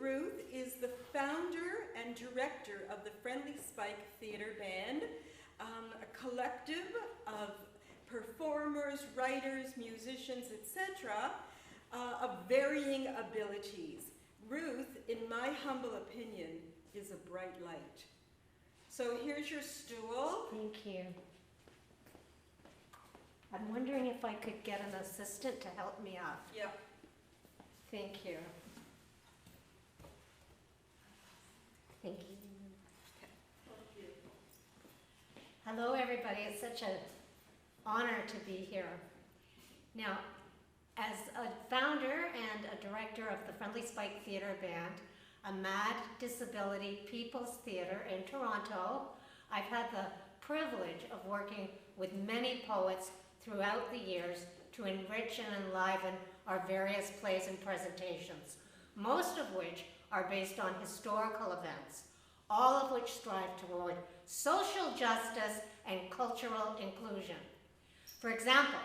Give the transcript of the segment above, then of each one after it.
Ruth is the founder and director of the Friendly Spike Theatre Band, a collective of performers, writers, musicians, etc., of varying abilities. Ruth, in my humble opinion, is a bright light. So here's your stool. Thank you. I'm wondering if I could get an assistant to help me up. Yeah. Thank you. Thank you. Hello, everybody. It's such an honor to be here. Now, as a founder and a director of the Friendly Spike Theatre Band, a mad disability people's theatre in Toronto, I've had the privilege of working with many poets throughout the years to enrich and enliven our various plays and presentations, most of which are based on historical events, all of which strive toward social justice and cultural inclusion. For example,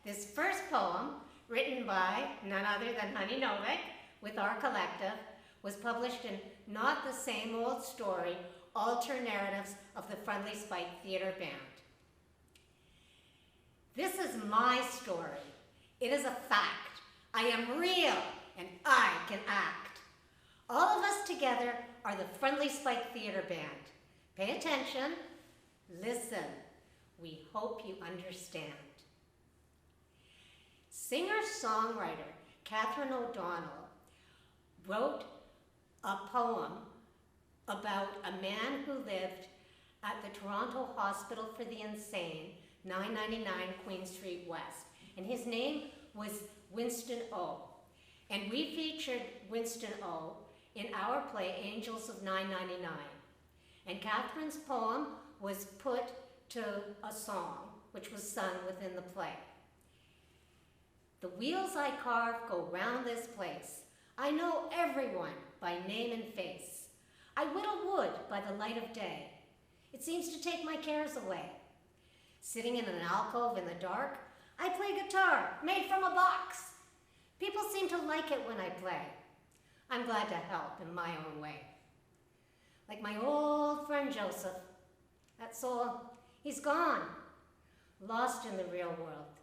this first poem, written by none other than Honey Novick with our collective, was published in Not the Same Old Story, Alter Narratives of the Friendly Spike Theatre Band. This is my story. It is a fact. I am real and I can act. All of us together are the Friendly Spike Theatre Band. Pay attention, listen. We hope you understand. Singer-songwriter Catherine O'Donnell wrote a poem about a man who lived at the Toronto Hospital for the Insane, 999 Queen Street West, and his name was Winston O. And we featured Winston O in our play, Angels of 999. And Catherine's poem was put to a song, which was sung within the play. The wheels I carve go round this place. I know everyone by name and face. I whittle wood by the light of day. It seems to take my cares away. Sitting in an alcove in the dark, I play guitar made from a box. People seem to like it when I play. I'm glad to help in my own way. Like my old friend Joseph, that soul, he's gone, lost in the real world,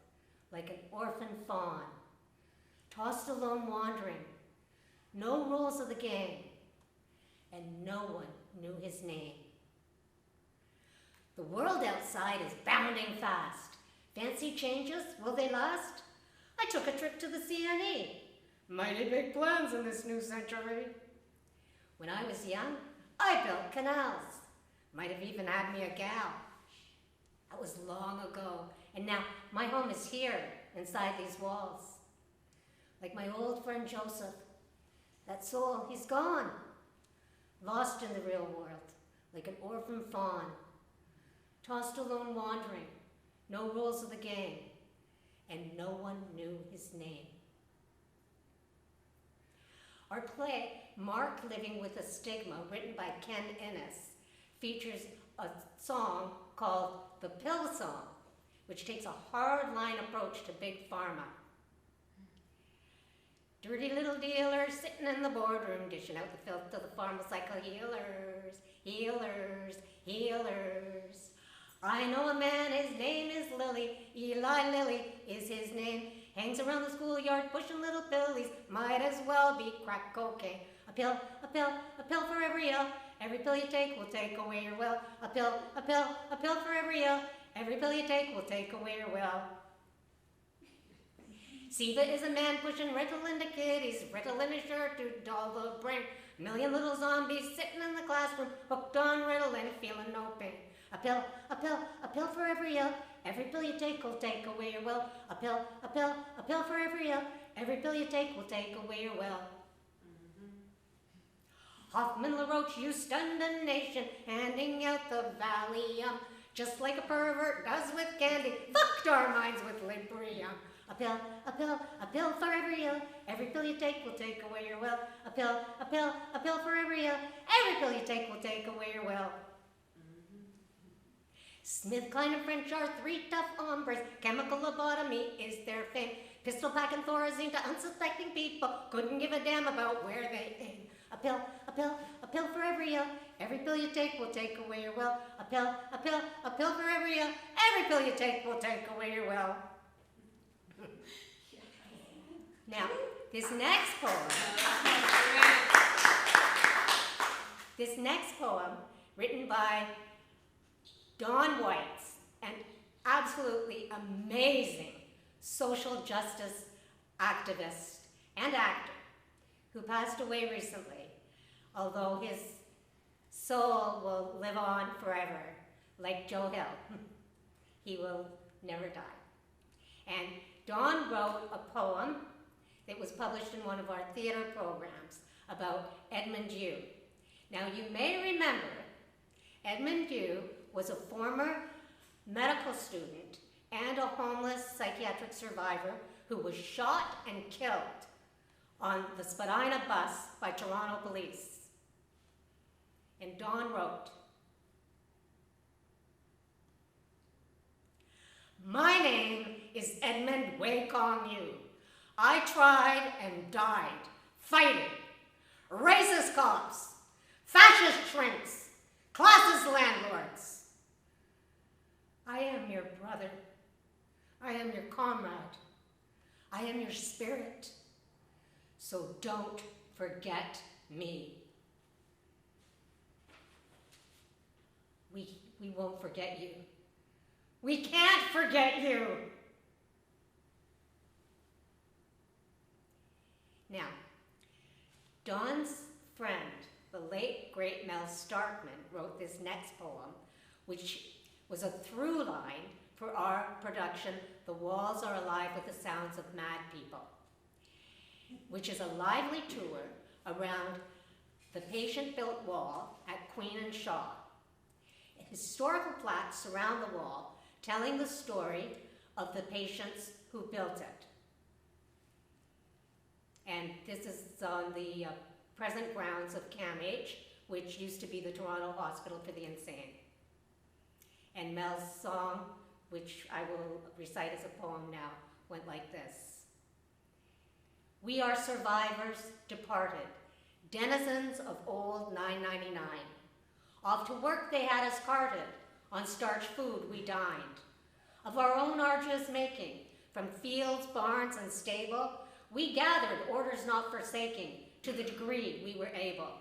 like an orphan fawn, tossed alone wandering, no rules of the game, and no one knew his name. The world outside is bounding fast. Fancy changes, will they last? I took a trip to the CNE. Mighty big plans in this new century. When I was young, I built canals. Might have even had me a gal. That was long ago, and now my home is here, inside these walls. Like my old friend Joseph, that soul, he's gone. Lost in the real world, like an orphan fawn. Tossed alone wandering, no rules of the game, and no one knew his name. Our play, Mark Living with a Stigma, written by Ken Innes, features a song called The Pill Song, which takes a hard-line approach to Big Pharma. Dirty little dealers sitting in the boardroom, dishing out the filth to the pharmaceutical healers, healers, healers. I know a man, his name is Lily, Eli Lilly is his name. Hangs around the schoolyard pushing little pillies, might as well be crack cocaine. A pill, a pill, a pill for every ill. Every pill you take will take away your will. A pill, a pill, a pill for every ill. Every pill you take will take away your will. Siva is a man pushing Ritalin to kiddies, Ritalin is sure to dull the brain. Million little zombies sitting in the classroom, hooked on Ritalin, feeling no pain. A pill, a pill, a pill for every ill. Every pill you take will take away your will. A pill, a pill, a pill for every ill. Every pill you take will take away your will. Hoffman LaRoche, you stunned a nation, handing out the Valium, just like a pervert does with candy. Fucked our minds with Librium. A pill, a pill, a pill for every ill. Every pill you take will take away your will. A pill, a pill, a pill for every ill. Every pill you take will take away your will. Smith, Klein, and French are three tough hombres. Chemical lobotomy is their fame. Pistol packing Thorazine to unsuspecting people. Couldn't give a damn about where they aim. A pill, a pill for every ill. Every pill you take will take away your will. A pill for every ill. Every pill you take will take away your will. Now, this next poem, written by Dawn Whites, an absolutely amazing social justice activist and actor who passed away recently, although his soul will live on forever, like Joe Hill. He will never die. And Dawn wrote a poem that was published in one of our theater programs about Edmund Hugh. Now, you may remember Edmund Hugh was a former medical student and a homeless psychiatric survivor who was shot and killed on the Spadina bus by Toronto police. And Dawn wrote, "My name is Edmund Wei Kong Yu. I tried and died fighting racist cops, fascist shrinks, classist landlords. I am your brother. I am your comrade. I am your spirit. So don't forget me." We won't forget you. We can't forget you. Now, Dawn's friend, the late, great Mel Starkman, wrote this next poem, which was a through line for our production, The Walls Are Alive with the Sounds of Mad People, which is a lively tour around the patient-built wall at Queen and Shaw. Historical plaques surround the wall, telling the story of the patients who built it. And this is on the present grounds of CAMH, which used to be the Toronto Hospital for the Insane. And Mel's song, which I will recite as a poem now, went like this. "We are survivors departed, denizens of old 999. Off to work they had us carted, on starch food we dined. Of our own arduous making, from fields, barns, and stable, we gathered orders not forsaking, to the degree we were able.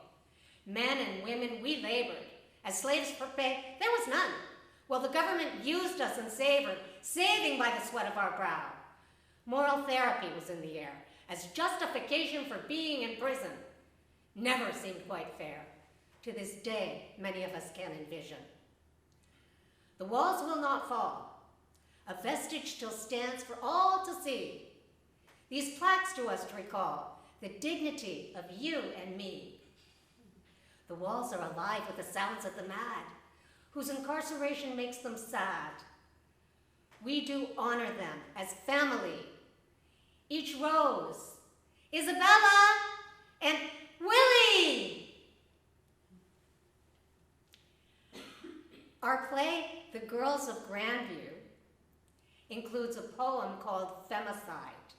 Men and women, we labored. As slaves for pay, there was none. Well, the government used us and savored, saving by the sweat of our brow. Moral therapy was in the air, as justification for being in prison. Never seemed quite fair. To this day, many of us can envision. The walls will not fall. A vestige still stands for all to see. These plaques to us recall the dignity of you and me. The walls are alive with the sounds of the mad, whose incarceration makes them sad. We do honor them as family. Each rose, Isabella and Willie. Our play, The Girls of Grandview, includes a poem called Femicide.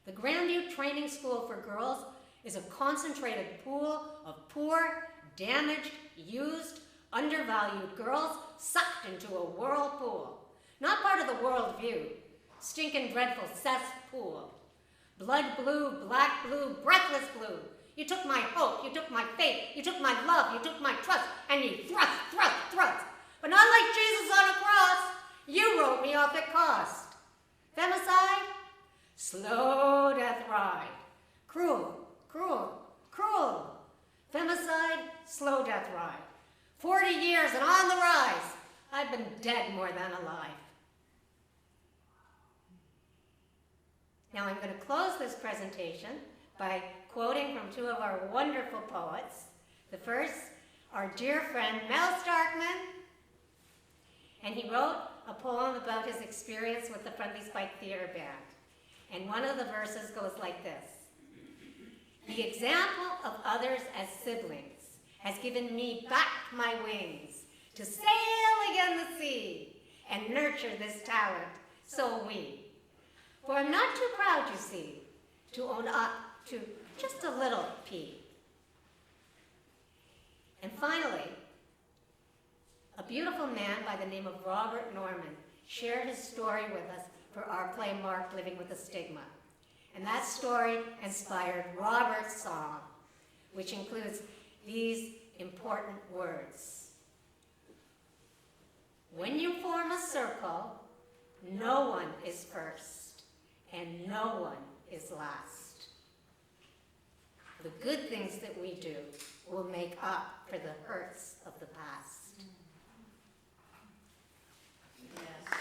The Grandview Training School for Girls is a concentrated pool of poor, damaged, used, undervalued girls sucked into a whirlpool. Not part of the worldview, stinking dreadful cesspool. Blood blue, black blue, breathless blue. You took my hope, you took my faith, you took my love, you took my trust, and you thrust. But not like Jesus on a cross. You wrote me off at cost. Femicide? Slow death ride. Cruel. Femicide, slow death ride. 40 years and on the rise. I've been dead more than alive. Now I'm going to close this presentation by quoting from two of our wonderful poets. The first, our dear friend Mel Starkman, and he wrote a poem about his experience with the Friendly Spike Theater Band. And one of the verses goes like this. The example of others as siblings has given me back my wings to sail again the sea and nurture this talent, so we. For I'm not too proud, you see, to own up to just a little P. And finally, a beautiful man by the name of Robert Norman shared his story with us for our play Mark, Living with a Stigma. And that story inspired Robert's song, which includes these important words. When you form a circle, no one is first, and no one is last. The good things that we do will make up for the hurts of the past. Yes.